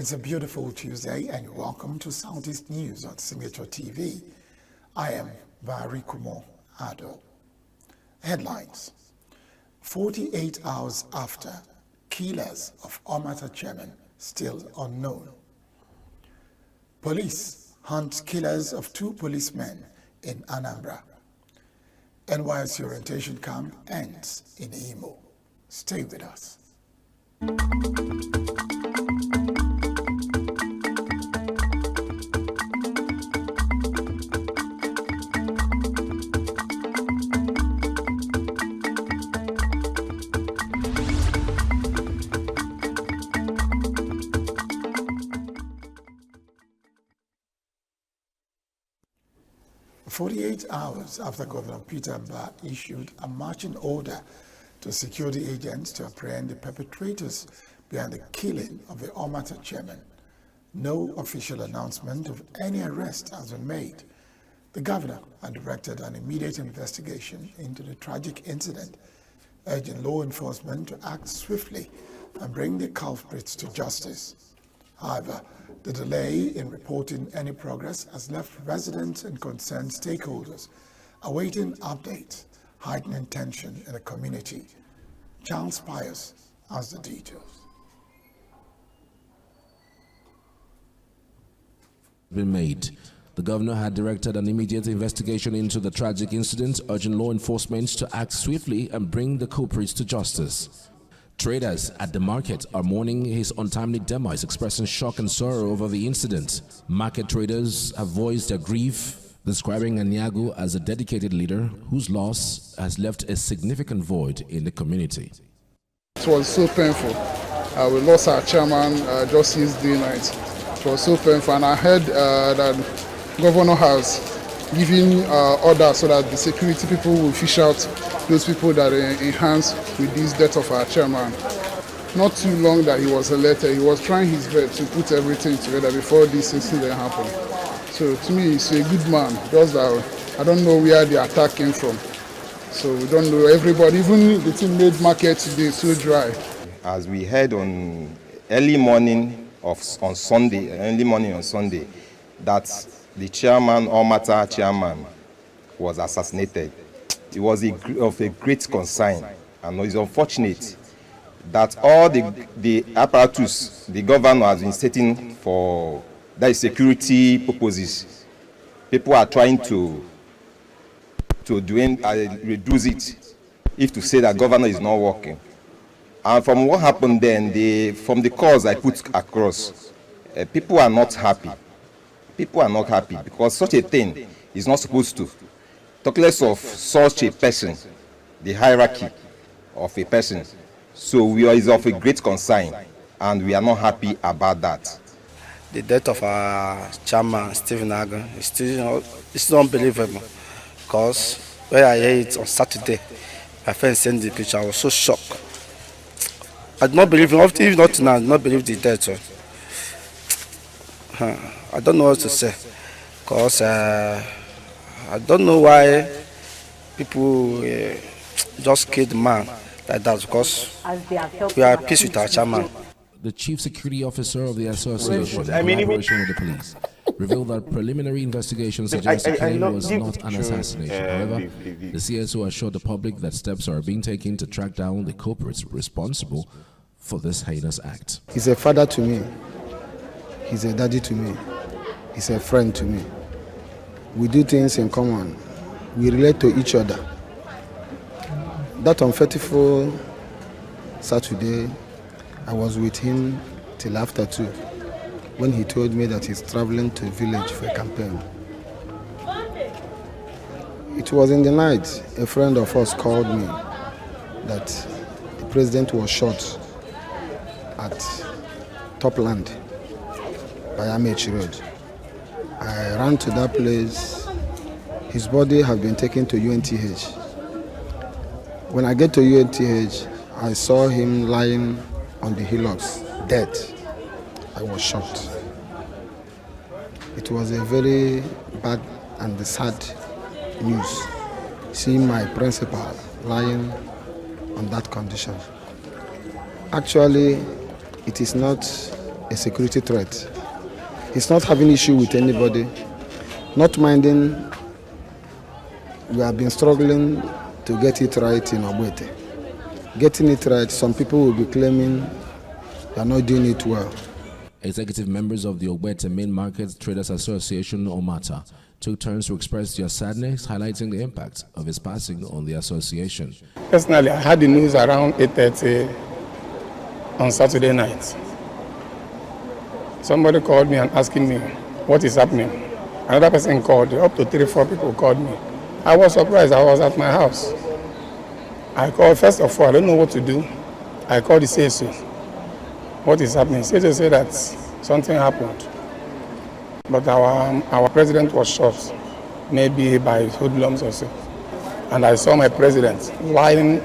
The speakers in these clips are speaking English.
It's a beautiful Tuesday and welcome to Southeast News on Signature TV. I am Vari Kumo Ado. Headlines. 48 hours after, killers of Omata chairman still unknown. Police hunt killers of 2 policemen in Anambra. NYSC orientation camp ends in Imo. Stay with us. 48 hours after Governor Peter Mbah issued a marching order to security agents to apprehend the perpetrators behind the killing of the Omata chairman, no official announcement of any arrest has been made. The governor had directed an immediate investigation into the tragic incident, urging law enforcement to act swiftly and bring the culprits to justice. However, the delay in reporting any progress has left residents and concerned stakeholders awaiting updates, heightening tension in the community. Charles Pius has the details. Been made. The governor had directed an immediate investigation into the tragic incident, urging law enforcement to act swiftly and bring the culprits to justice. Traders at the market are mourning his untimely demise, expressing shock and sorrow over the incident. Market traders have voiced their grief, describing Anyagu as a dedicated leader whose loss has left a significant void in the community. It was so painful. We lost our chairman just yesterday night. It was so painful, and I heard that the governor has given orders so that the security people will fish out those people that are in hands with this death of our chairman. Not too long that he was elected, he was trying his best to put everything together before this incident happened. So to me, he's a good man. Just that I don't know where the attack came from. So we don't know everybody. Even the team made market today so dry. As we heard on early morning on Sunday, that the chairman, Omata chairman, was assassinated. It was of a great concern, and it's unfortunate that all the apparatus the governor has been setting for that security purposes, people are trying to reduce it, if to say that governor is not working. And from what happened then, from the cause I put across, people are not happy. People are not happy because such a thing is not supposed to. Talk less of such a person, the hierarchy of a person. So is of a great concern, and we are not happy about that. The death of our chairman, Stephen Agon, is still unbelievable. Because when I heard it on Saturday, my friend sent the picture, I was so shocked. I did not believe, even not now, I did not believe the death. I don't know what to say, because I don't know why people just killed the man like that, because we are at peace with our chairman. The chief security officer of the association, in collaboration with the police, revealed that preliminary investigation suggests the killing was not an assassination. However, the CSO assured the public that steps are being taken to track down the culprits responsible for this heinous act. He's a father to me. He's a daddy to me. He's a friend to me. We do things in common. We relate to each other. That unfaithful Saturday, I was with him till after 2, when he told me that he's traveling to a village for a campaign. It was in the night, a friend of us called me that the president was shot at Topland by Amechi Road. I ran to that place. His body had been taken to UNTH. When I get to UNTH, I saw him lying on the hillocks, dead. I was shocked. It was a very bad and sad news, seeing my principal lying on that condition. Actually, it is not a security threat. He's not having issue with anybody, not minding. We have been struggling to get it right in Ogbete. Getting it right, some people will be claiming they are not doing it well. Executive members of the Ogbete Main Market Traders Association, OMATA, took turns to express their sadness, highlighting the impact of his passing on the association. Personally, I had the news around 8:30 on Saturday night. Somebody called me and asking me what is happening. Another person called, up to 3-4 people called me. I was surprised. I was at my house. I called, first of all, I don't know what to do. I called the CSO. What is happening? CSO said that something happened. But our president was shot, maybe by hoodlums or so. And I saw my president lying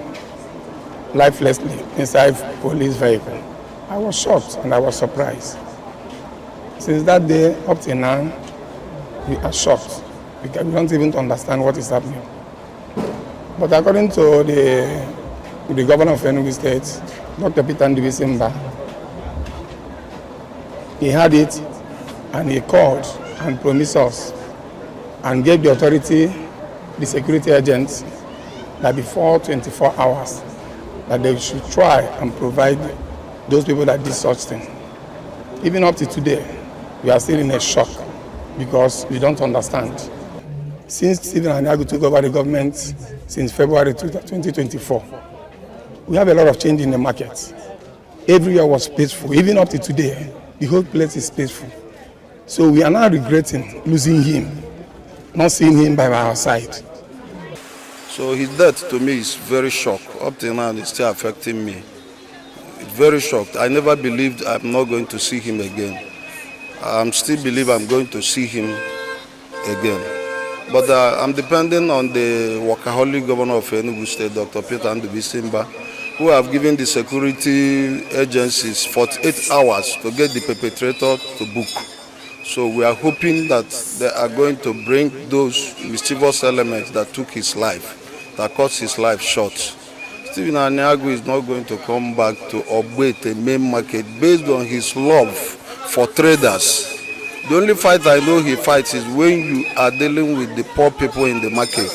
lifelessly inside police vehicle. I was shocked and I was surprised. Since that day up till now, we are shocked. We don't even understand what is happening. But according to the governor of Enugu State, Dr. Peter Ndibisimba, he had it and he called and promised us and gave the authority, the security agents, that before 24 hours, that they should try and provide those people that did such thing. Even up to today, we are still in a shock because we don't understand. Since Stephen Aniagu took over the government since February 2024, we have a lot of change in the market. Everywhere was peaceful. Even up to today, the whole place is peaceful. So we are now regretting losing him, not seeing him by our side. So his death to me is very shock. Up till now, it's still affecting me. It's very shocked. I never believed I'm not going to see him again. I still believe I'm going to see him again. But I'm depending on the workaholic governor of Enugu State, Dr. Peter Ndibisimba, who have given the security agencies 48 hours to get the perpetrator to book. So we are hoping that they are going to bring those mischievous elements that took his life, that cut his life short. Stephen Aniagu is not going to come back to Ogbete Main Market based on his love for traders. The only fight I know he fights is when you are dealing with the poor people in the market,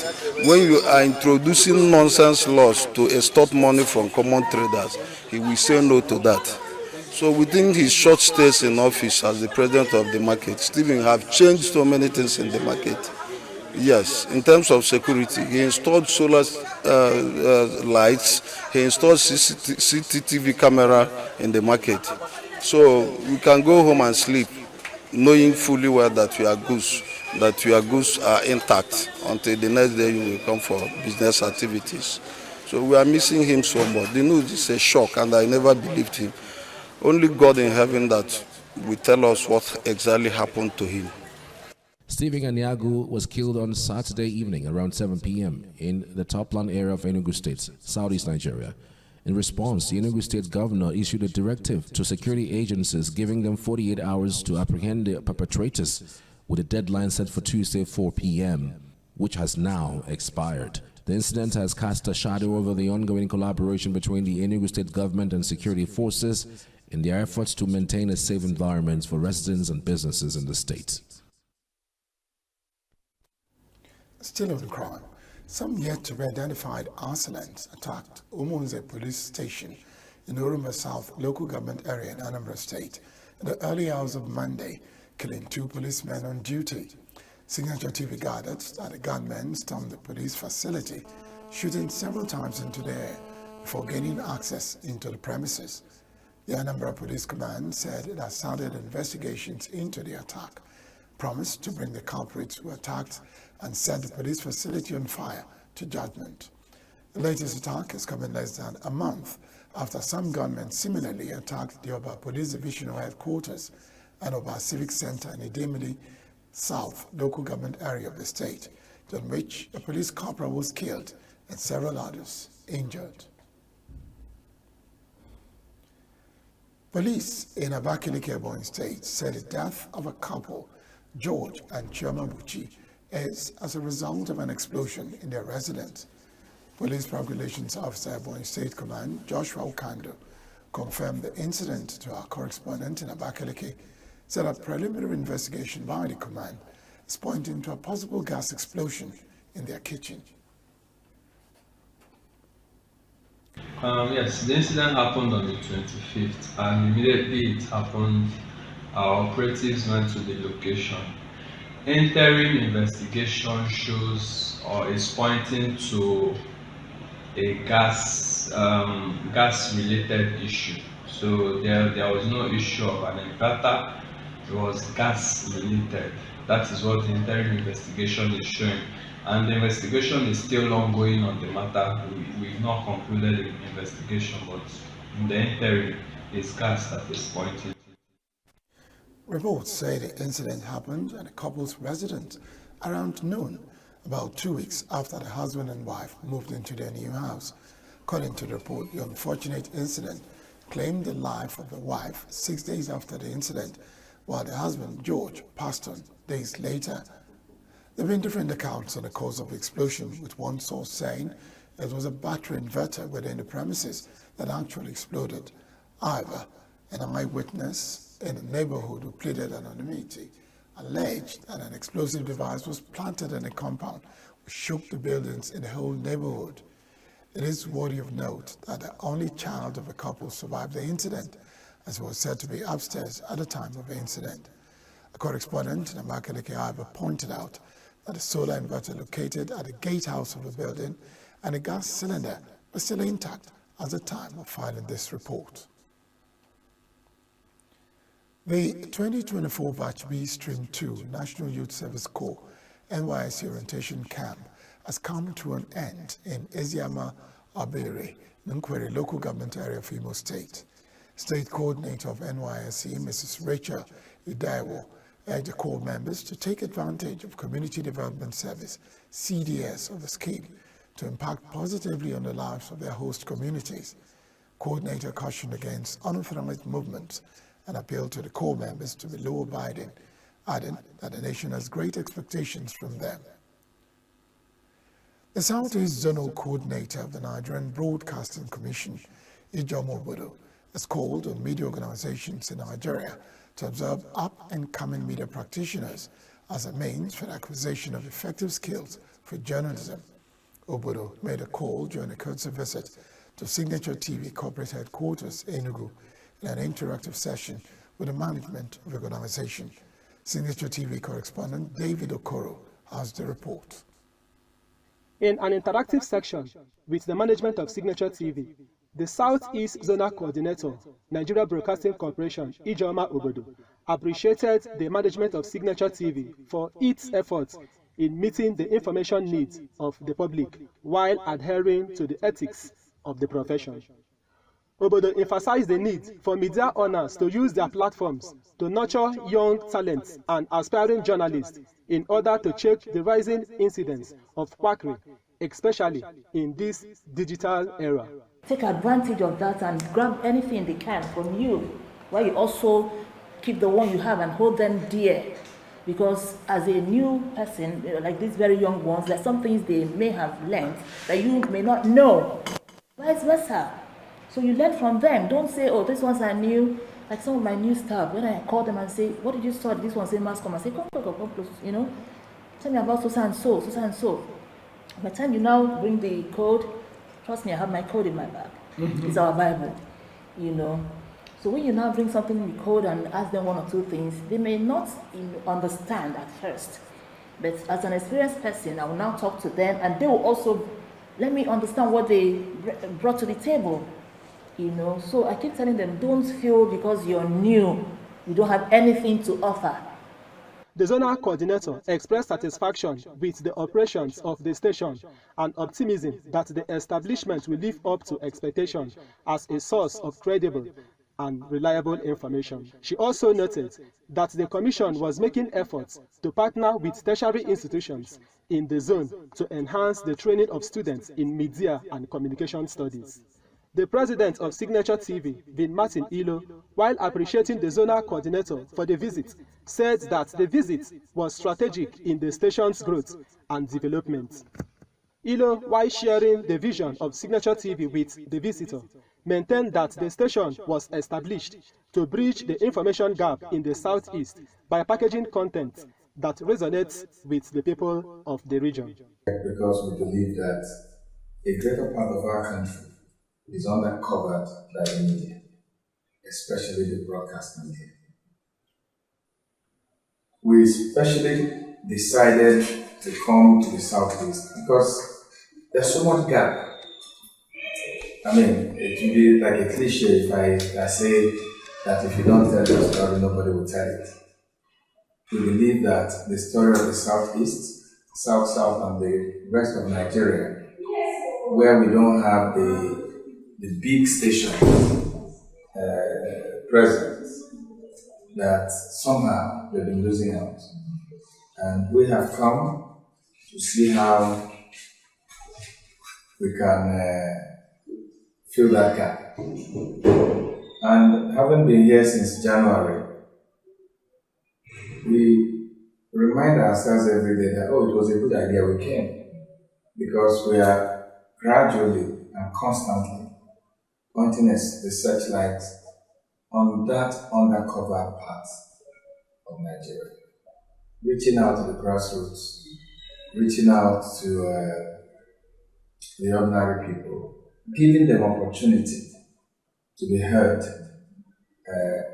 when you are introducing nonsense laws to extort money from common traders. He will say no to that. So within his short stays in office as the president of the market, Stephen have changed so many things in the market. Yes, in terms of security, he installed solar lights, he installed CCTV camera in the market. So we can go home and sleep, knowing fully well that your goods are intact until the next day you will come for business activities. So we are missing him so much. The news is a shock and I never believed him. Only God in heaven that will tell us what exactly happened to him. Stephen Aniagu was killed on Saturday evening around 7 p.m. in the Topland area of Enugu State, southeast Nigeria. In response, the Enugu State governor issued a directive to security agencies giving them 48 hours to apprehend the perpetrators, with a deadline set for Tuesday 4 p.m., which has now expired. The incident has cast a shadow over the ongoing collaboration between the Enugu State government and security forces in their efforts to maintain a safe environment for residents and businesses in the state. Still on crime, some yet to be identified arsonists attacked Umunze police station in Oruma South local government area in Anambra State in the early hours of Monday, killing 2 policemen on duty. Signature TV gathered that the gunmen stormed the police facility, shooting several times into the air before gaining access into the premises. The Anambra Police Command said it has started investigations into the attack, promised to bring the culprits who attacked and set the police facility on fire to judgment. The latest attack is coming less than a month after some gunmen similarly attacked the Oba Police Divisional Headquarters and Oba Civic Center in Idemili South local government area of the state, in which a police corporal was killed and several others injured. Police in Abakaliki, Ebonyi State said the death of a couple, George and Chioma Buchi, is as a result of an explosion in their residence. Police Public Relations Officer, Ebonyi State Command, Joshua Okando, confirmed the incident to our correspondent in Abakaliki, said a preliminary investigation by the command is pointing to a possible gas explosion in their kitchen. Yes, the incident happened on the 25th, and immediately it happened, our operatives went to the location. Interim investigation shows or is pointing to a gas-related issue. So there was no issue of an inverter; it was gas-related. That is what the interim investigation is showing. And the investigation is still ongoing on the matter. We've not concluded the investigation, but in the interim, it's gas that is pointing. Reports say the incident happened at the couple's residence around noon, about 2 weeks after the husband and wife moved into their new house. According to the report, the unfortunate incident claimed the life of the wife 6 days after the incident, while the husband, George, passed on days later. There have been different accounts on the cause of the explosion, with one source saying it was a battery inverter within the premises that actually exploded. However, an eyewitness in the neighborhood who pleaded anonymity alleged that an explosive device was planted in the compound, which shook the buildings in the whole neighborhood. It is worthy of note that the only child of the couple survived the incident, as he was said to be upstairs at the time of the incident. A correspondent in Abakaliki, however, pointed out that the solar inverter located at the gatehouse of the building and the gas cylinder was still intact at the time of filing this report. The 2024 Batch B Stream 2 National Youth Service Corps NYSC Orientation Camp has come to an end in Eziama Abere, Nkwere local government area of Imo State. State Coordinator of NYSC, Mrs. Rachel Idaiwo, urged the Corps members to take advantage of Community Development Service, CDS, of the scheme to impact positively on the lives of their host communities. Coordinator cautioned against unauthorized movements and appealed to the Corps members to be law-abiding, adding that the nation has great expectations from them. The Southeast Zonal Coordinator of the Nigerian Broadcasting Commission, Ijeoma Obodo, has called on media organizations in Nigeria to observe up-and-coming media practitioners as a means for the acquisition of effective skills for journalism. Obodo made a call during a courtesy visit to Signature TV corporate headquarters, Enugu, in an interactive session with the management of the organization. Signature TV correspondent David Okoro has the report. In an interactive section with the management of Signature TV, the Southeast Zonal Coordinator, Nigeria Broadcasting Corporation, Ijeoma Obodo, appreciated the management of Signature TV for its efforts in meeting the information needs of the public while adhering to the ethics of the profession. Obodo emphasized the need for media owners to use their platforms to nurture young talents and aspiring journalists in order to check the rising incidence of quackery, especially in this digital era. Take advantage of that and grab anything they can from you, while you also keep the one you have and hold them dear. Because as a new person, like these very young ones, there's some things they may have learned that you may not know. Vice versa. So you learn from them. Don't say, oh, these ones are new. Like some of my new staff, when I call them and say, what did you study? This one say mass com. I say, come close, you know. Tell me about so and so, so and so. By the time you now bring the code, trust me, I have my code in my bag. It's our Bible, you know. So when you now bring something in the code and ask them one or two things, they may not understand at first. But as an experienced person, I will now talk to them and they will also let me understand what they brought to the table. You know, so I keep telling them, don't feel because you're new, you don't have anything to offer. The zonal coordinator expressed satisfaction with the operations of the station and optimism that the establishment will live up to expectations as a source of credible and reliable information. She also noted that the Commission was making efforts to partner with tertiary institutions in the zone to enhance the training of students in media and communication studies. The president of Signature TV, Vin Martin Ilo, while appreciating the zonal coordinator for the visit, said that the visit was strategic in the station's growth and development. Ilo, while sharing the vision of Signature TV with the visitor, maintained that the station was established to bridge the information gap in the Southeast by packaging content that resonates with the people of the region. Because we believe that a greater part of our country is undercovered by the media, especially the broadcast media. We especially decided to come to the Southeast because there's so much gap. I mean, it would be like a cliche if I say that if you don't tell your story, nobody will tell it. We believe that the story of the Southeast, South, and the rest of Nigeria, where we don't have the big station present, that somehow they've been losing out. And we have come to see how we can fill that gap. And having been here since January, we remind ourselves every day that, it was a good idea we came, because we are gradually and constantly pointing the searchlight on that undercover part of Nigeria, reaching out to the grassroots, reaching out to the ordinary people, giving them opportunity to be heard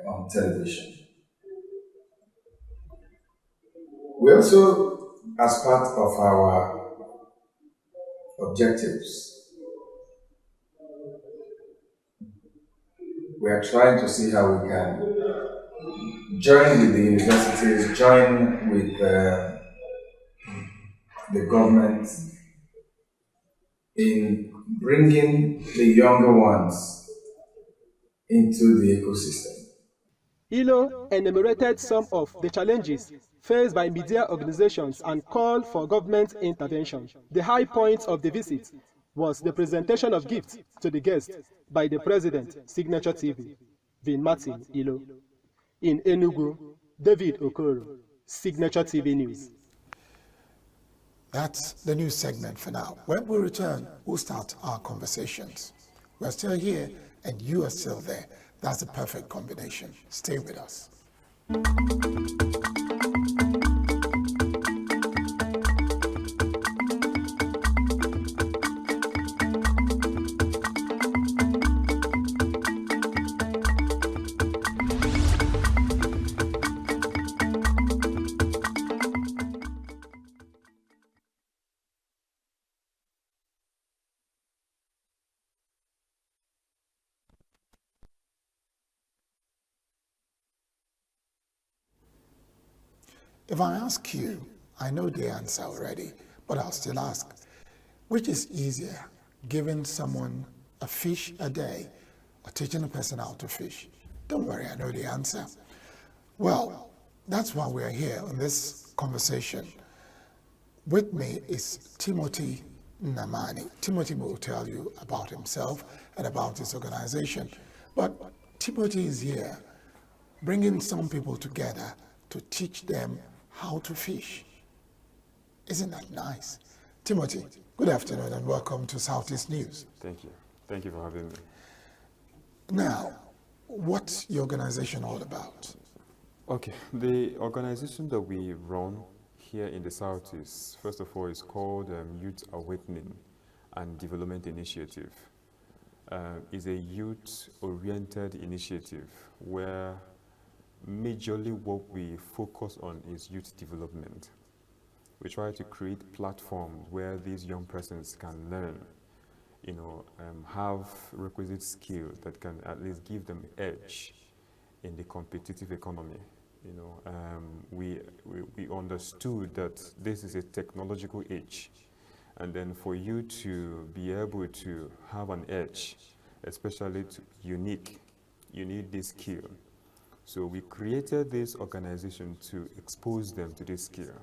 on television. We also, as part of our objectives, we are trying to see how we can join with the universities, join with the government in bringing the younger ones into the ecosystem. ILO enumerated some of the challenges faced by media organizations and called for government intervention. The high point of the visit was the presentation of gifts to the guests by the president, Signature TV, Vin Martin ILO. In Enugu, David Okoro, Signature TV News. That's the news segment for now. When we return, we'll start our conversations. We're still here and you are still there. That's the perfect combination. Stay with us. If I ask you, I know the answer already, but I'll still ask, which is easier, giving someone a fish a day or teaching a person how to fish? Don't worry, I know the answer. Well, that's why we're here in this conversation. With me is Timothy Nnamani. Timothy will tell you about himself and about his organization. But Timothy is here bringing some people together to teach them how to fish. Isn't that nice? Timothy, good afternoon and welcome to Southeast News. Thank you. Thank you for having me. Now, what's your organization all about? Okay, the organization that we run here in the Southeast, first of all, is called Youth Awakening and Development Initiative. It's a youth-oriented initiative where majorly what we focus on is youth development. We try to create platforms where these young persons can learn, have requisite skills that can at least give them edge in the competitive economy. We understood that this is a technological age, and then for you to be able to have an edge, especially unique, you need this skill. So we created this organization to expose them to this skill.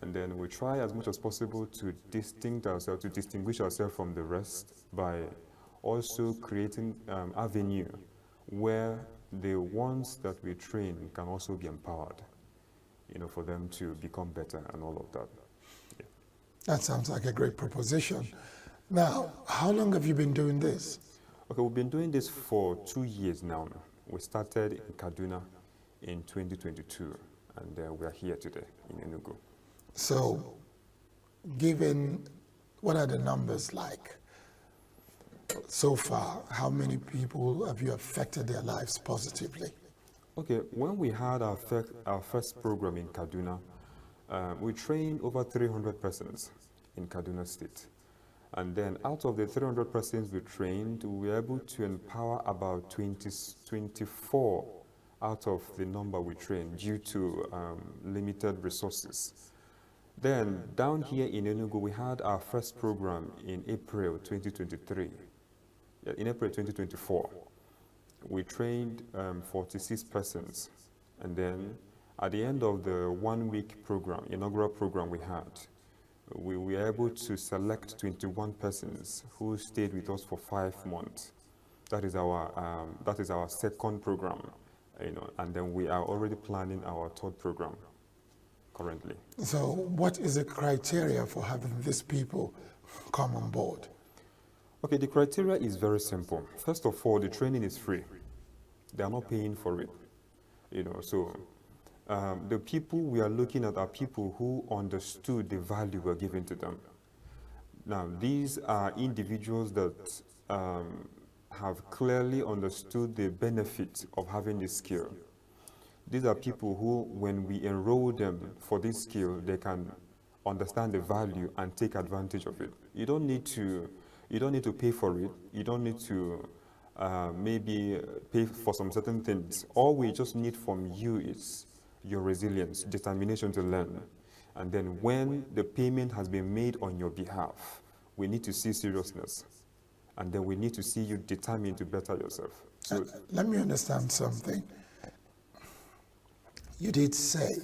And then we try as much as possible to distinguish ourselves from the rest by also creating avenue where the ones that we train can also be empowered, for them to become better and all of that. Yeah. That sounds like a great proposition. Now, how long have you been doing this? Okay, we've been doing this for 2 years now. We started in Kaduna in 2022, and we are here today in Enugu. So, given, what are the numbers like? So far, how many people have you affected their lives positively? Okay, when we had our first program in Kaduna, we trained over 300 persons in Kaduna State. And then out of the 300 persons we trained, we were able to empower about 24 out of the number we trained due to limited resources. Then down here in Enugu, we had our first program in April 2023. In April 2024, we trained 46 persons. And then at the end of the 1 week program, inaugural program we had, we were able to select 21 persons who stayed with us for 5 months. That is our second program, and then we are already planning our third program currently. So what is the criteria for having these people come on board? Okay, the criteria is very simple. First of all, the training is free. They are not paying for it. The people we are looking at are people who understood the value we're giving to them. Now, these are individuals that have clearly understood the benefit of having this skill. These are people who, when we enroll them for this skill, they can understand the value and take advantage of it. You don't need to pay for it. You don't need to maybe pay for some certain things. All we just need from you is your resilience, determination to learn. And then when the payment has been made on your behalf, we need to see seriousness. And then we need to see you determined to better yourself. So let me understand something. You did say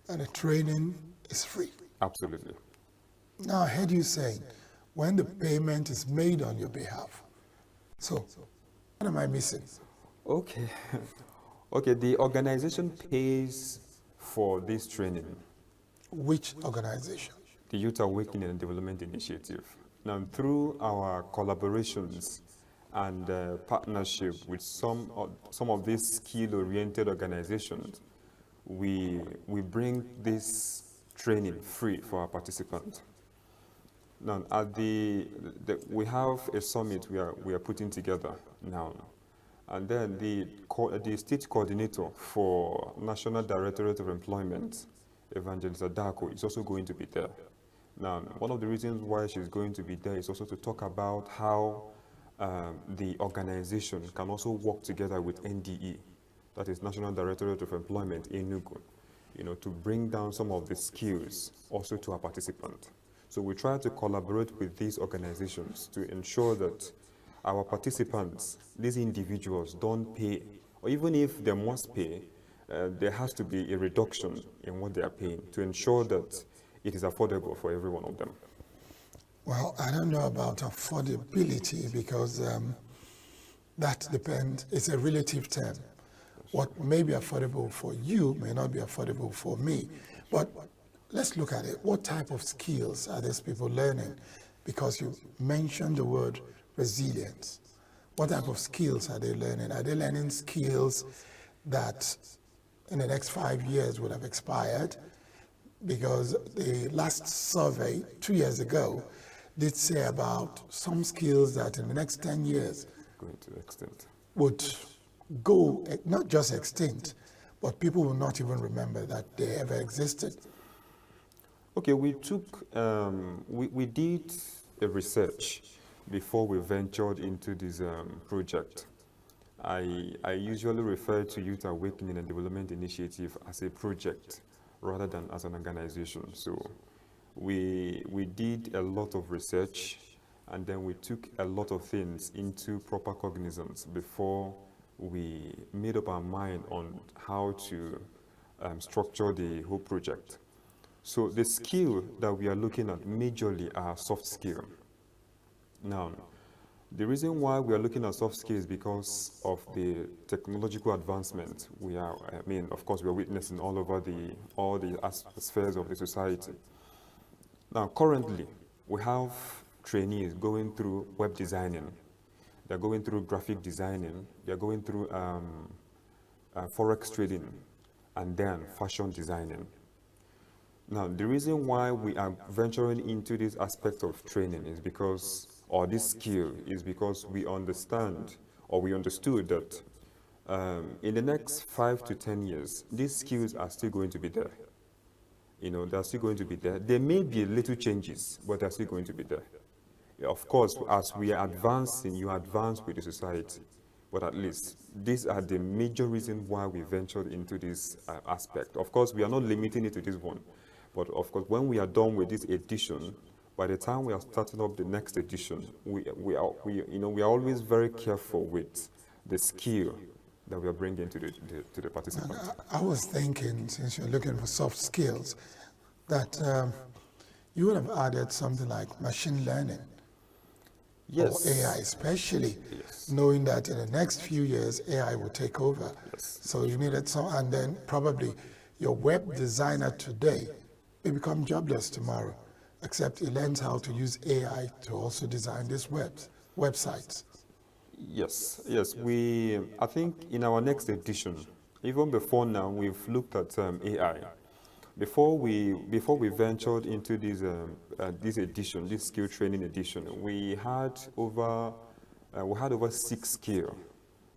that the training is free. Absolutely. Now I heard you saying when the payment is made on your behalf. So what am I missing? Okay. Okay, the organization pays for this training. Which organization? The Youth Awakening and Development Initiative. Now, through our collaborations and partnership with some of these skill-oriented organizations, we bring this training free for our participants. Now, at we have a summit we are putting together now. And then the state coordinator for National Directorate of Employment, Evangelist Adako, is also going to be there. Now, one of the reasons why she's going to be there is also to talk about how the organization can also work together with NDE, that is National Directorate of Employment in Enugu, to bring down some of the skills also to our participants. So we try to collaborate with these organizations to ensure that our participants, these individuals, don't pay, or even if they must pay, there has to be a reduction in what they are paying to ensure that it is affordable for every one of them. Well, I don't know about affordability because that depends, it's a relative term. What may be affordable for you may not be affordable for me. But let's look at it. What type of skills are these people learning? Because you mentioned the word resilience. What type of skills are they learning? Are they learning skills that in the next 5 years would have expired? Because the last survey 2 years ago did say about some skills that in the next 10 years going to extinct would go, not just extinct, but people will not even remember that they ever existed. Okay, we did a research before we ventured into this project. I usually refer to Youth Awakening and Development Initiative as a project rather than as an organization. So we did a lot of research, and then we took a lot of things into proper cognizance before we made up our mind on how to structure the whole project. So the skill that we are looking at majorly are soft skill. Now, the reason why we are looking at soft skills is because of the technological advancement of course, we are witnessing all over all the spheres of the society. Now, currently, we have trainees going through web designing. they're going through graphic designing, they're going through forex trading, and then fashion designing. Now, the reason why we are venturing into this aspect of training is because, or this skill, is because we understand, or we understood that in the next 5 to 10 years, these skills are still going to be there. You know, they're still going to be there. There may be little changes, but they're still going to be there. Of course, as we are advancing, you advance with the society. But at least, these are the major reasons why we ventured into this aspect. Of course, we are not limiting it to this one. But of course, when we are done with this edition, by the time we are starting up the next edition, we are always very careful with the skill that we are bringing to the participants. I was thinking, since you're looking for soft skills, that you would have added something like machine learning. Yes. Or AI, especially yes. Knowing that in the next few years AI will take over. Yes. So you needed some, and then probably your web designer today may become jobless tomorrow, except he learns how to use AI to also design these websites. Yes, yes. I think in our next edition, even before now, we've looked at AI. Before we ventured into this edition, this skill training edition, we had over 6 skills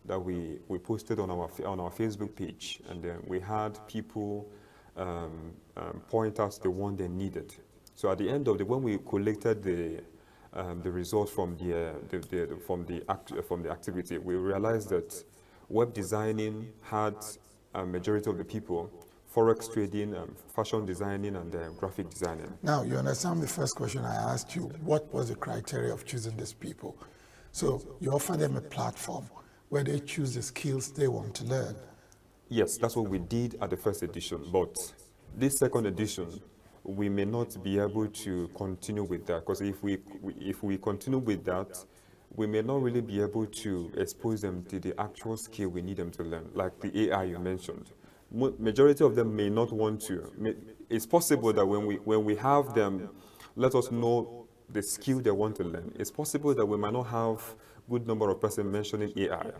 that we posted on our Facebook page, and then we had people point out the one they needed. So at the end of when we collected the results from the activity, we realized that web designing had a majority of the people, forex trading, fashion designing, and graphic designing. Now, you understand the first question I asked you, what was the criteria of choosing these people? So you offer them a platform where they choose the skills they want to learn. Yes, that's what we did at the first edition, but this second edition, we may not be able to continue with that, because if we continue with that, we may not really be able to expose them to the actual skill we need them to learn, like the AI you mentioned. Majority of them may not want to. It's possible that when we have them, let us know the skill they want to learn. It's possible that we might not have good number of persons mentioning AI.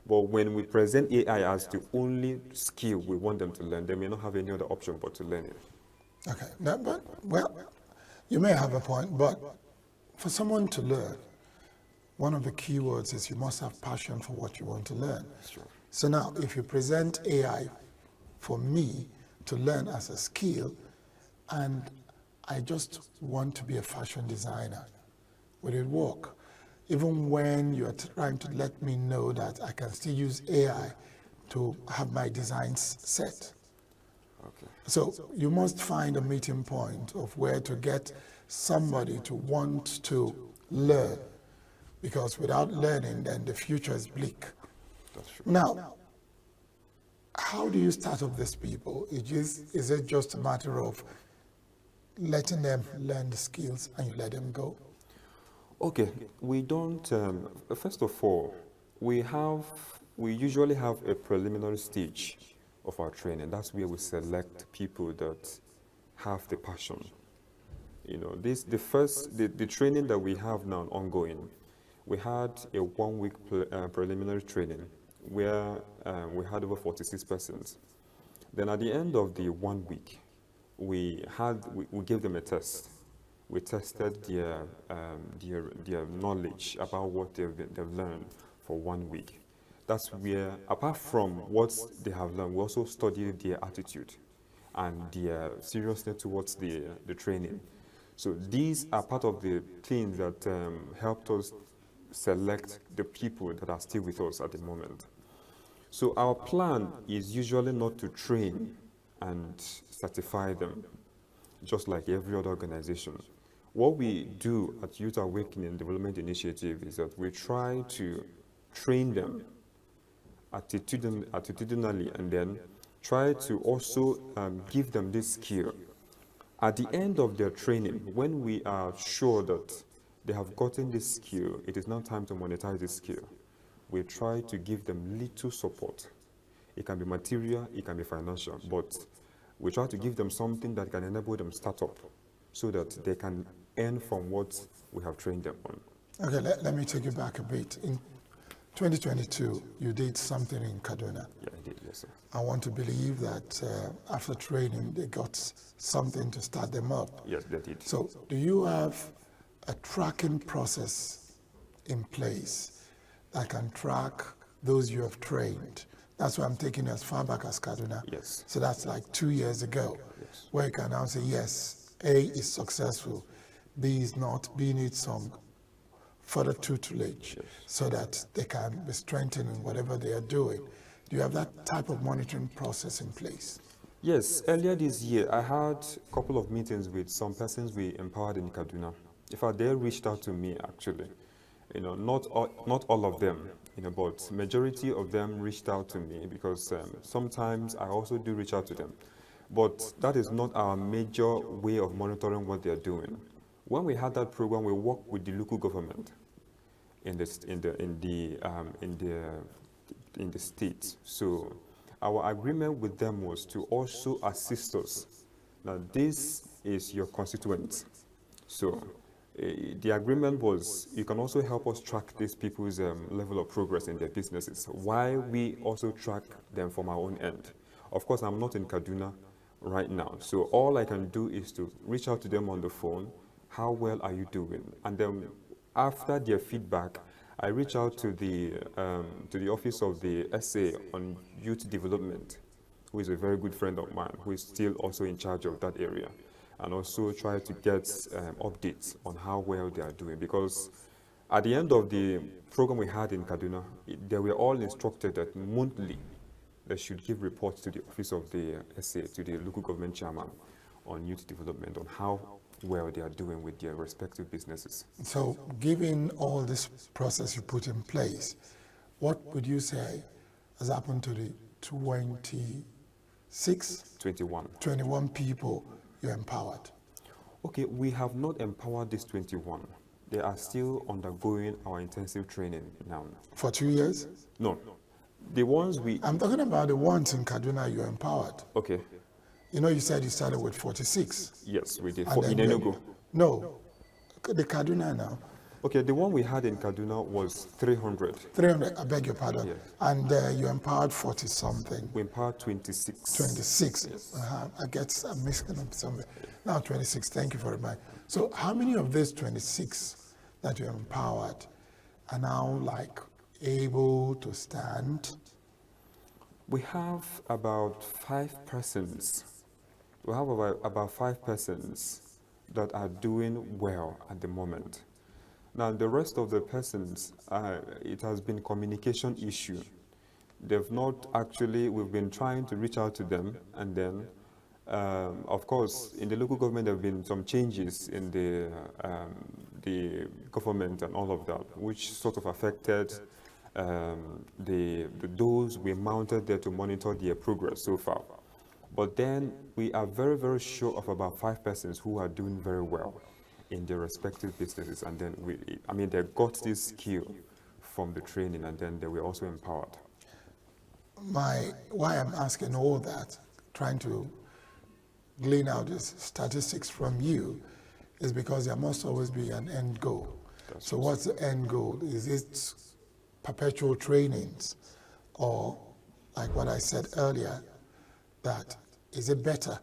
But when we present AI as the only skill we want them to learn, they may not have any other option but to learn it. Okay, now, well, you may have a point, but for someone to learn, one of the key words is you must have passion for what you want to learn. Sure. So now, if you present AI for me to learn as a skill, and I just want to be a fashion designer, will it work? Even when you're trying to let me know that I can still use AI to have my designs set. Okay. So you must find a meeting point of where to get somebody to want to learn, because without learning, then the future is bleak. That's true. Now, how do you start up these people? Is it just a matter of letting them learn the skills and you let them go? Okay, we don't, first of all, we usually have a preliminary stage of our training. That's where we select people that have the passion. You know, the training that we have now ongoing, we had a 1-week preliminary training where we had over 46 persons. Then at the end of the 1 week, we gave them a test. We tested their knowledge about what they've learned for 1 week. That's where, apart from what they have learned, we also studied their attitude and their seriousness towards the training. So these are part of the things that helped us select the people that are still with us at the moment. So our plan is usually not to train and certify them, just like every other organization. What we do at Youth Awakening Development Initiative is that we try to train them attitudinally, and then try to also give them this skill. At the end of their training, when we are sure that they have gotten this skill, it is now time to monetize this skill. We try to give them little support. It can be material, it can be financial, but we try to give them something that can enable them start up so that they can earn from what we have trained them on. Okay, let me take you back a bit. 2022, you did something in Kaduna. Yeah, I did, yes, sir. I want to believe that after training, they got something to start them up. Yes, they did. So do you have a tracking process in place that can track those you have trained? That's why I'm taking as far back as Kaduna. Yes. So that's like 2 years ago, Yes. where you can now say, yes, A is successful, B is not, B needs some further tutelage so that they can be strengthened in whatever they are doing. Do you have that type of monitoring process in place? Yes, earlier this year, I had a couple of meetings with some persons we empowered in Kaduna. In fact, they reached out to me, actually. Not all of them, but majority of them reached out to me because sometimes I also do reach out to them. But that is not our major way of monitoring what they're doing. When we had that program, we worked with the local government in the state. So our agreement with them was to also assist us. Now, this is your constituent. So the agreement was you can also help us track these people's level of progress in their businesses, while we also track them from our own end. Of course, I'm not in Kaduna right now, so all I can do is to reach out to them on the phone. How well are you doing? And then after their feedback, I reach out to the office of the SA on youth development, who is a very good friend of mine, who is still also in charge of that area, and also try to get updates on how well they are doing. Because at the end of the program we had in Kaduna, they were all instructed that monthly they should give reports to the office of the SA, to the local government chairman on youth development, on how well they are doing with their respective businesses. So given all this process you put in place, what would you say has happened to the 21 people you empowered? Okay, we have not empowered these 21. They are still undergoing our intensive training now. For 2 years? No. The ones I'm talking about the ones in Kaduna you empowered. Okay. You said you started with 46. Yes, we did. In Enugu. No, the Kaduna now. Okay, the one we had in Kaduna was 300. 300, I beg your pardon. Yes. And you empowered 40-something. We empowered 26. 26. Yes. I get I'm mixing up somewhere. Now 26, thank you very much. So how many of these 26 that you empowered are now able to stand? We have about 5 persons. We have about 5 persons that are doing well at the moment. Now, the rest of the persons, it has been communication issue. They've not actually, we've been trying to reach out to them, and then, of course, in the local government, there have been some changes in the government and all of that, which sort of affected those we mounted there to monitor their progress so far. But then we are very, very sure of about 5 persons who are doing very well in their respective businesses. And then they got this skill from the training, and then they were also empowered. Why I'm asking all that, trying to glean out these statistics from you, is because there must always be an end goal. So what's the end goal? Is it perpetual trainings, or like what I said earlier, that is it better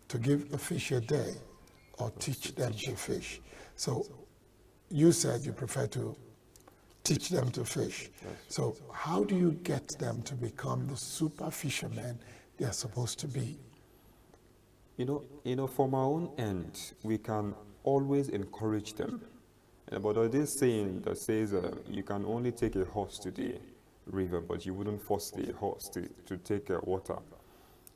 to give a fish a day or teach them to fish? So you said you prefer to teach them to fish. So how do you get them to become the super fishermen they are supposed to be? From our own end, we can always encourage them. But there's this saying that says you can only take a horse to the river, but you wouldn't force the horse to take water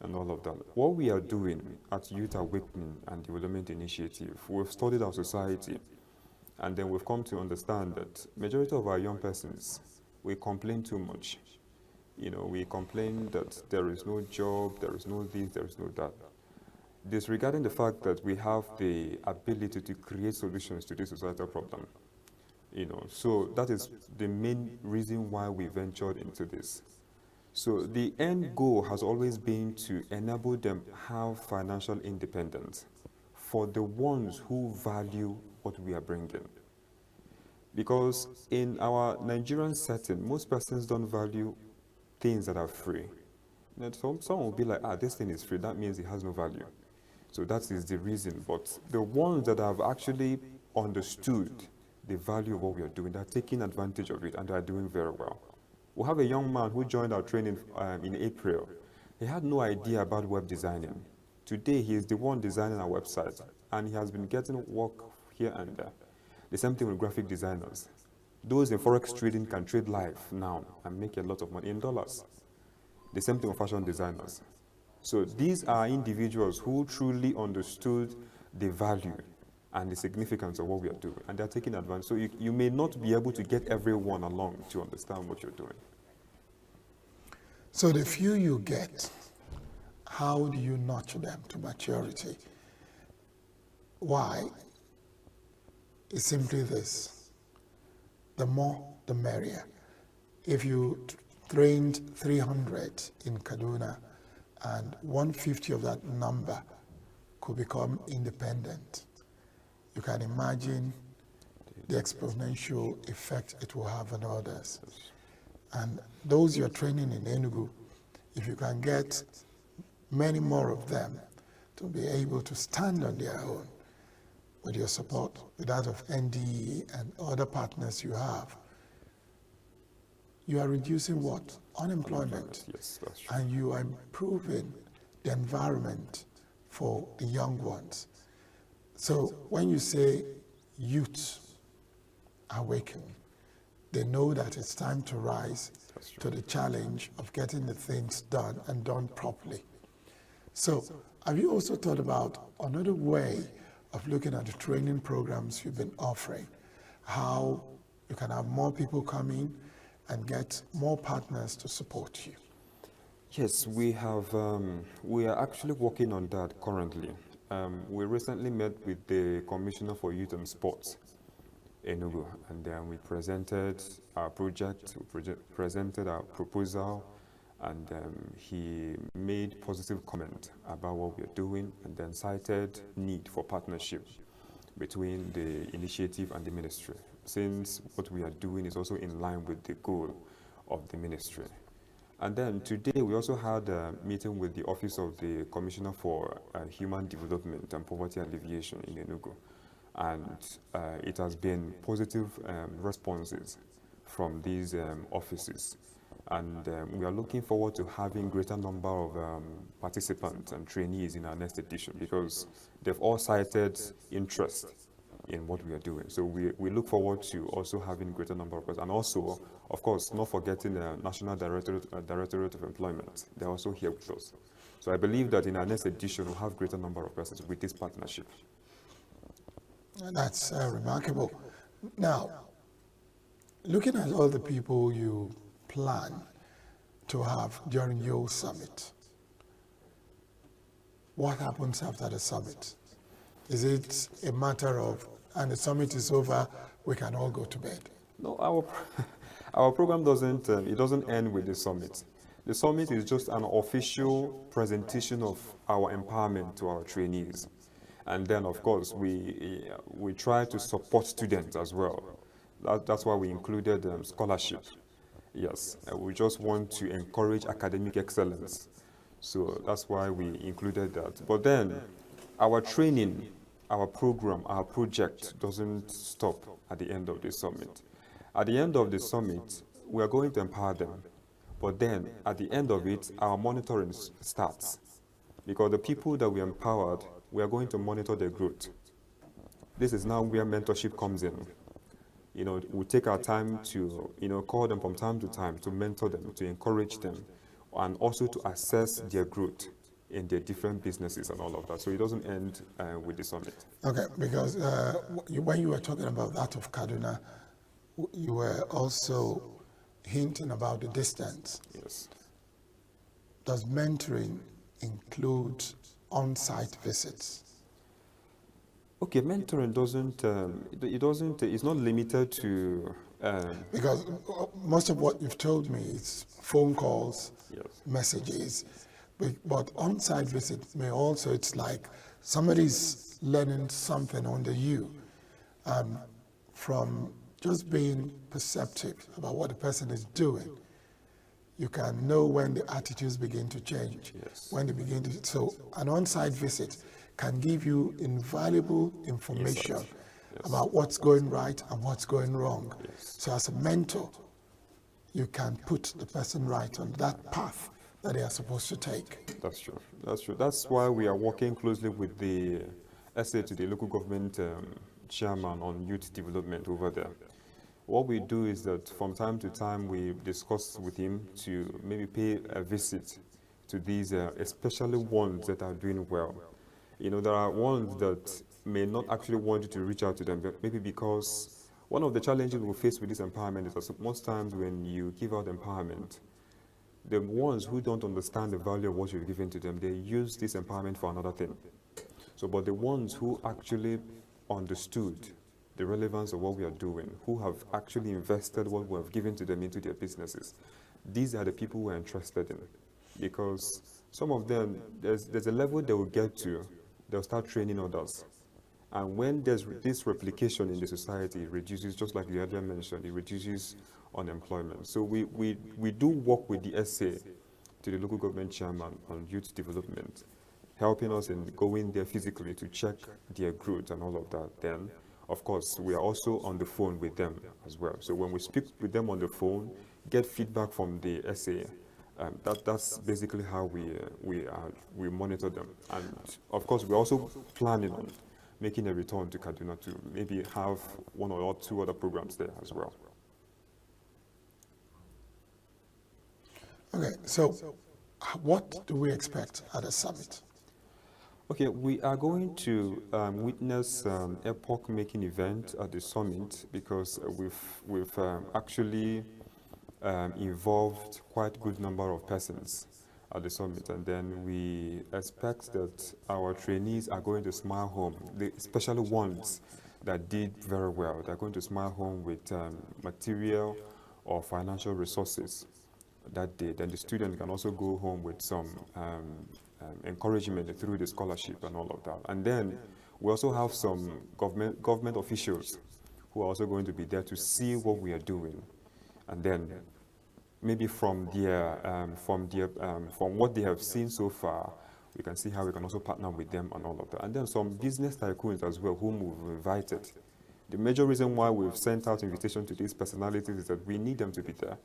and all of that. What we are doing at Youth Awakening and Development Initiative, we've studied our society, and then we've come to understand that majority of our young persons, we complain too much. We complain that there is no job, there is no this, there is no that. Disregarding the fact that we have the ability to create solutions to this societal problem. So that is the main reason why we ventured into this. So the end goal has always been to enable them have financial independence for the ones who value what we are bringing. Because in our Nigerian setting, most persons don't value things that are free. And some will be like, this thing is free, that means it has no value. So that is the reason. But the ones that have actually understood the value of what we are doing, they're taking advantage of it and they're doing very well. We have a young man who joined our training in April. He had no idea about web designing. Today, he is the one designing our website, and he has been getting work here and there. The same thing with graphic designers. Those in forex trading can trade live now and make a lot of money in dollars. The same thing with fashion designers. So these are individuals who truly understood the value and the significance of what we are doing, and they're taking advantage. So you may not be able to get everyone along to understand what you're doing. So the few you get, how do you nurture them to maturity? Why? It's simply this: the more, the merrier. If you trained 300 in Kaduna and 150 of that number could become independent, you can imagine the exponential effect it will have on others. And those you're training in Enugu, if you can get many more of them to be able to stand on their own with your support, with that of NDE and other partners you have, you are reducing what? Unemployment. Yes, that's true. And you are improving the environment for the young ones. So when you say youth awaken, they know that it's time to rise to the challenge of getting the things done and done properly. So have you also thought about another way of looking at the training programs you've been offering, how you can have more people come in and get more partners to support you? Yes, we are actually working on that currently. We recently met with the Commissioner for Youth and Sports, Enugu, and then we presented our project, presented our proposal, and he made positive comment about what we are doing, and then cited need for partnership between the initiative and the ministry, since what we are doing is also in line with the goal of the ministry. And then today we also had a meeting with the Office of the Commissioner for Human Development and Poverty Alleviation in Enugu. And it has been positive responses from these offices. And we are looking forward to having greater number of participants and trainees in our next edition, because they've all cited interest in what we are doing. So we look forward to also having greater number of us. And also, of course, not forgetting the National Directorate of Employment. They're also here with us. So I believe that in our next edition, we'll have greater number of persons with this partnership. That's remarkable. Now, looking at all the people you plan to have during your summit, what happens after the summit? Is it a matter of, and the summit is over, we can all go to bed? No, our program doesn't end with the summit. The summit is just an official presentation of our empowerment to our trainees. And then, of course, we try to support students as well. That's why we included scholarship. Yes, we just want to encourage academic excellence. So that's why we included that. But then, our training, our program, our project doesn't stop at the end of the summit. At the end of the summit, we are going to empower them. But then, at the end of it, our monitoring starts. Because the people that we empowered, we are going to monitor their growth. This is now where mentorship comes in. We take our time to, call them from time to time to mentor them, to encourage them, and also to assess their growth in their different businesses and all of that. So it doesn't end with the summit. Okay, because when you were talking about that of Kaduna, you were also hinting about the distance. Yes. Does mentoring include on-site visits? Okay, mentoring it's not limited to... because most of what you've told me is phone calls, yes, messages, but on-site visit may also, it's like somebody's learning something under you from just being perceptive about what the person is doing, you can know when the attitudes begin to change, when they begin to, so an on-site visit can give you invaluable information about what's going right and what's going wrong. So as a mentor, you can put the person right on that path that they are supposed to take. That's true. That's true. That's why we are working closely with the SA to the local government chairman on youth development over there. What we do is that from time to time we discuss with him to maybe pay a visit to these, especially ones that are doing well. You know, there are ones that may not actually want you to reach out to them, but maybe because one of the challenges we face with this empowerment is that most times when you give out empowerment, the ones who don't understand the value of what you've given to them, they use this empowerment for another thing. So, but the ones who actually understood the relevance of what we are doing, who have actually invested what we have given to them into their businesses, these are the people we're interested in. Because some of them, there's a level they will get to, they'll start training others. And when there's this replication in the society, it reduces, just like the earlier mentioned, it reduces unemployment. So we do work with the SA to the local government chairman on youth development, helping us in going there physically to check their growth and all of that. Then, of course, we are also on the phone with them as well. So when we speak with them on the phone, get feedback from the SA, that's basically how we monitor them. And of course, we're also planning on making a return to Kaduna to maybe have one or two other programs there as well. Okay, so what do we expect at the summit? Okay, we are going to witness an epoch-making event at the summit because we've actually involved quite a good number of persons at the summit, and then we expect that our trainees are going to smile home, especially ones that did very well. They're going to smile home with material or financial resources that day. Then the student can also go home with some encouragement through the scholarship and all of that. And then we also have some government officials who are also going to be there to see what we are doing, and then maybe from what they have seen so far, we can see how we can also partner with them and all of that. And then some business tycoons as well, whom we've invited. The major reason why we've sent out invitations to these personalities is that we need them to be there.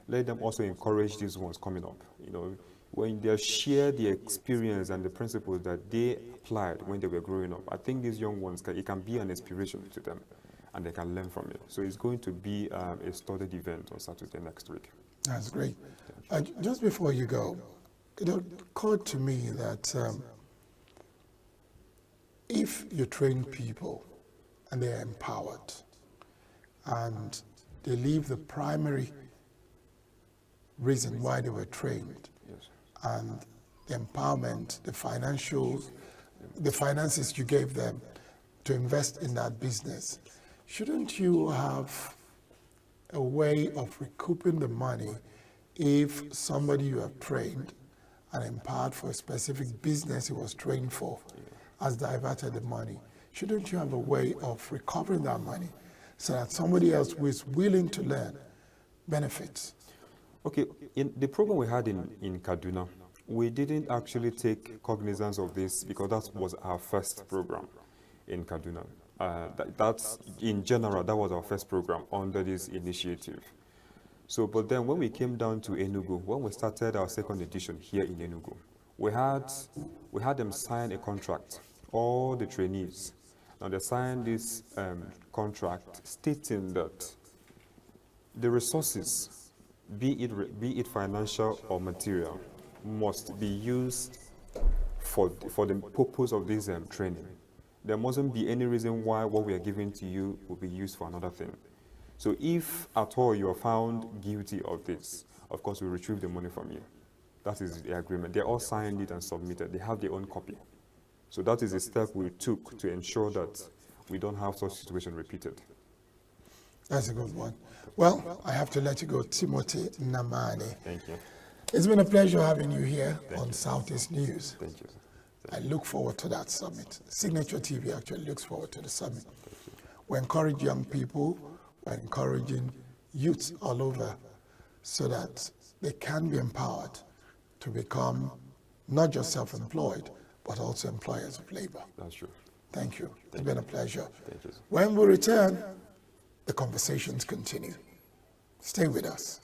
Let them also encourage these ones coming up. You know, when they share the experience and the principles that they applied when they were growing up, I think these young ones, it can be an inspiration to them, and they can learn from it. So it's going to be a studied event on Saturday next week. That's great. Just before you go, it occurred to me that if you train people and they are empowered and they leave the primary reason why they were trained, and the empowerment, the finances you gave them to invest in that business, shouldn't you have a way of recouping the money if somebody you have trained and empowered for a specific business he was trained for has diverted the money? Shouldn't you have a way of recovering that money so that somebody else who is willing to learn benefits? Okay, in the program we had in Kaduna, we didn't actually take cognizance of this because that was our first program in Kaduna. That's, in general, that was our first program under this initiative. So, but then when we came down to Enugu, when we started our second edition here in Enugu, we had them sign a contract, all the trainees. Now they signed this contract stating that the resources, be it financial or material, must be used for the purpose of this training. There mustn't be any reason why what we are giving to you will be used for another thing. So if at all you are found guilty of this, of course we'll retrieve the money from you. That is the agreement. They all signed it and submitted. They have their own copy. So that is a step we took to ensure that we don't have such situation repeated. That's a good one. Well, I have to let you go, Timothy Namani. Thank you. It's been a pleasure having you here on Southeast News. Thank you. I look forward to that summit. Signature TV actually looks forward to the summit. We encourage young people, by encouraging youths all over so that they can be empowered to become not just self-employed, but also employers of labor. That's true. Thank you. It's been a pleasure. Thank you. When we return, the conversations continue. Stay with us.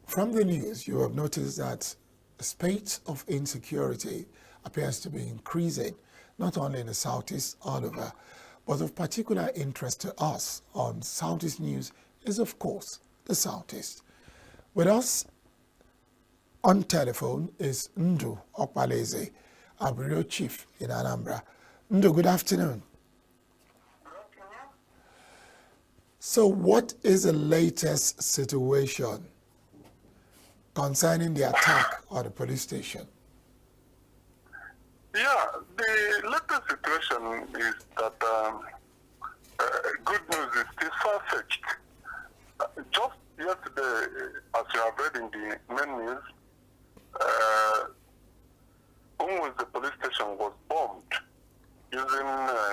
From the news, you have noticed that the spate of insecurity appears to be increasing, not only in the Southeast, all over, but of particular interest to us on Southeast News is, of course, the Southeast. With us on telephone is Ndu Okpaleze, our bureau chief in Anambra. Ndu, good afternoon. So what is the latest situation concerning the attack on the police station? Yeah, the latest situation is that good news is still far-fetched. Just yesterday, as you have read in the main news, almost the police station was bombed using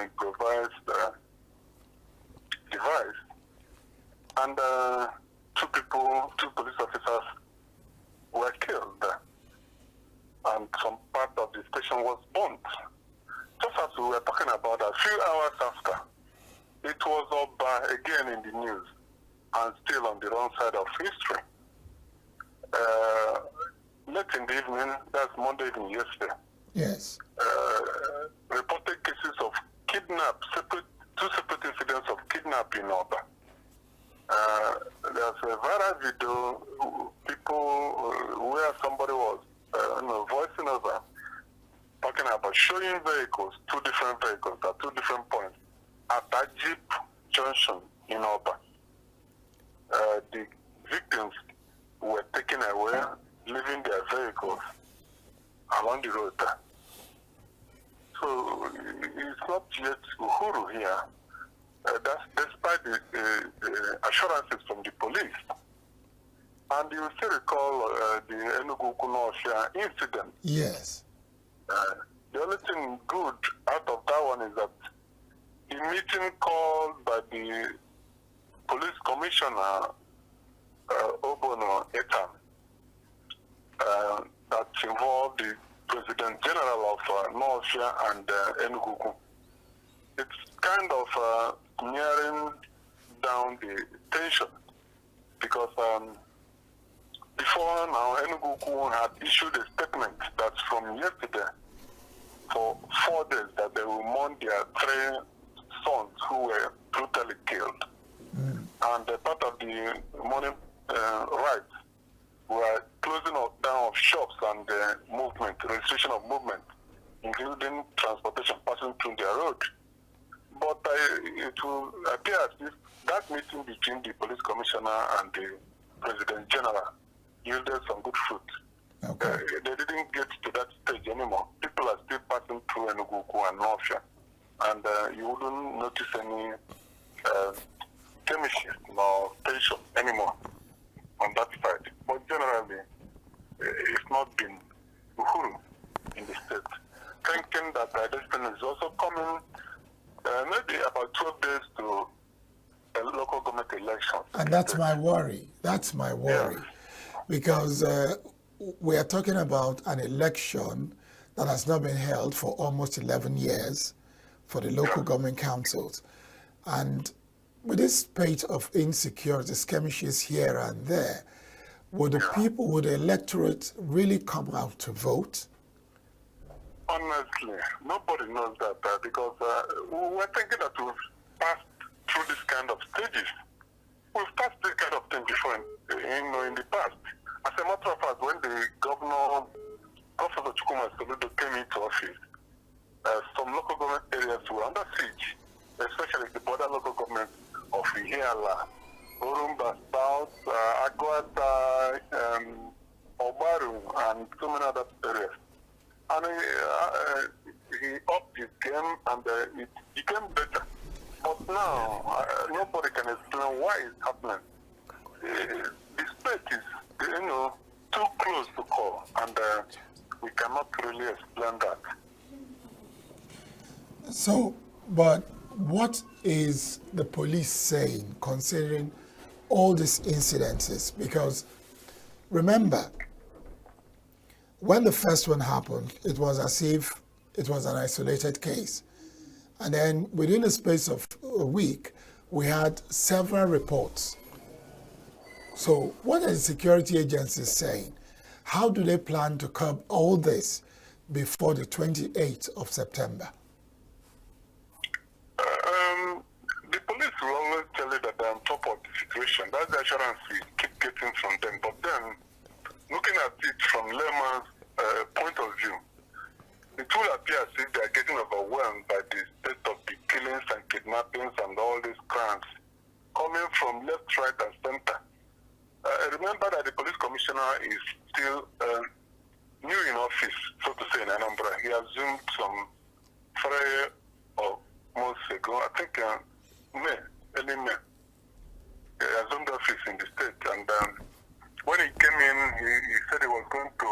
improvised device, and two police officers were killed, and some part of the station was burnt. Just as we were talking about, a few hours after, it was up again in the news, and still on the wrong side of history. Late in the evening, that's Monday evening yesterday. Yes. Reported cases of two separate incidents of kidnapping in Oba. There's a viral video, people where somebody was voicing over, talking about showing vehicles, two different vehicles at two different points at Ajib Junction in Oba. The victims were taken away, leaving their vehicles along the road. So it's not yet Uhuru here. That's despite the assurances from the police. And you still recall the Enugu Kunosha incident. Yes. The only thing good out of that one is that the meeting called by the police commissioner, Obono Etan, that involved the President General of Northia and Enugu. It's kind of nearing down the tension because before now, Enugu had issued a statement that from yesterday for 4 days that they will mourn their 3 sons who were brutally killed. And part of the mourning rites were closing down of shops and movement, restriction of movement, including transportation passing through their road. But it will appear as if that meeting between the police commissioner and the president general yielded some good fruit. Okay. They didn't get to that stage anymore. People are still passing through Enugu and Northia, and you wouldn't notice any skirmishes nor tension anymore on that side. But generally, it's not been uhuru in the state. Thinking that this is also coming maybe about 12 days to a local government election. And that's my worry. That's my worry. Yeah. Because we are talking about an election that has not been held for almost 11 years for the local government councils. And with this spate of insecurity, skirmishes here and there, would the people, would the electorate really come out to vote? Honestly, nobody knows that because we're thinking that we've passed through this kind of stages. We've passed this kind of thing before in the past. As a matter of fact, when the governor, Professor Chukwuma Soludo, came into office, some local government areas were under siege, especially the border local government of Ihiala, Urumba South, Aguata, Obaru, and so many other areas. And he upped his game and it became better. But now, nobody can explain why it's happening. The state is, too close to call, and we cannot really explain that. So, but what is the police saying considering all these incidences? Because remember, when the first one happened, it was as if it was an isolated case. And then within a space of a week, we had several reports. So what are the security agencies saying? How do they plan to curb all this before the 28th of September? The police will always tell you that they're on top of the situation. That's the assurance we keep getting from them. But then, looking at it from layman's point of view, it will appear as if they are getting overwhelmed by the state of the killings and kidnappings and all these crimes coming from left, right, and center. Remember that the police commissioner is still new in office, so to say, in Anambra. He assumed some 3 months ago, I think early May. He assumed office in the state, and when he came in, he said he was going to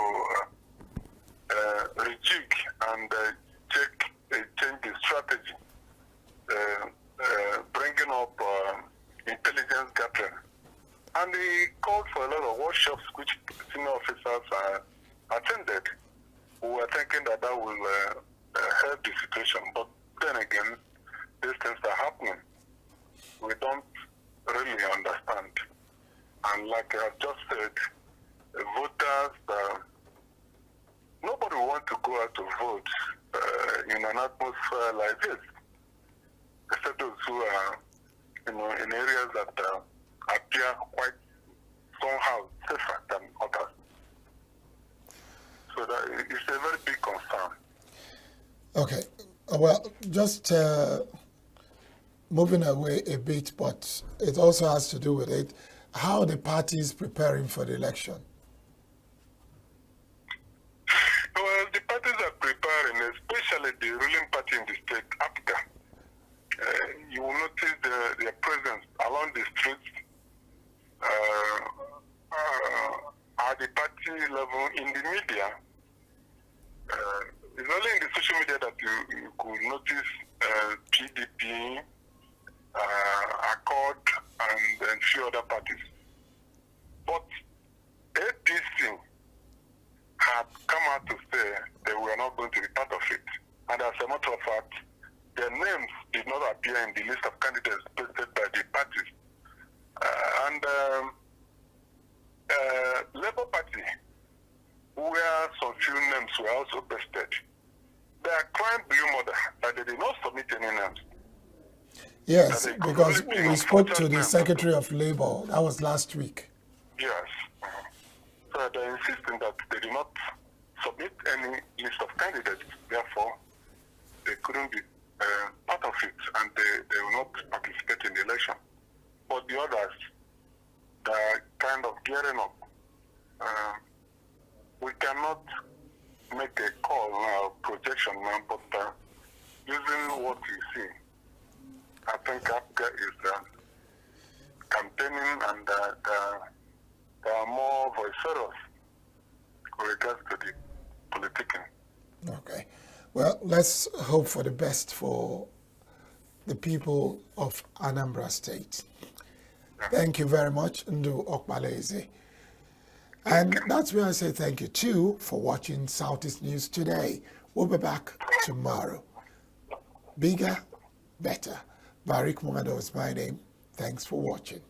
rejig and change the strategy, bringing up intelligence gathering. And he called for a lot of workshops which senior officers attended. We were thinking that will help the situation. But then again, these things are happening. We don't really understand. And like I just said, voters, nobody wants to go out to vote in an atmosphere like this, except those who are in areas that appear quite somehow safer than others. So that it's a very big concern. Okay, well, just moving away a bit, but it also has to do with it. How are the parties preparing for the election? Well, the parties are preparing, especially the ruling party in the state, APGA. You will notice their presence along the streets at the party level in the media. It's only in the social media that you could notice PDP, Accord, and a few other parties. But APC had come out to say they were not going to be part of it. And as a matter of fact, their names did not appear in the list of candidates posted by the parties Yes, that they could because only bring we spoke to unfortunate the members. Secretary of Labor. That was last week. Yes. So they're insisting that they do not submit any list of candidates. Therefore, they couldn't be part of it, and they will not participate in the election. But the others, they're kind of gearing up. We cannot make a call now, projection now, but using what we see, I think Africa is campaigning, and they are more vociferous with regards to the politicking. Okay. Well, let's hope for the best for the people of Anambra State. Thank you very much, Ndu Okbaleze. And that's where I say thank you too for watching Southeast News today. We'll be back tomorrow. Bigger, better. Barik Momado is my name. Thanks for watching.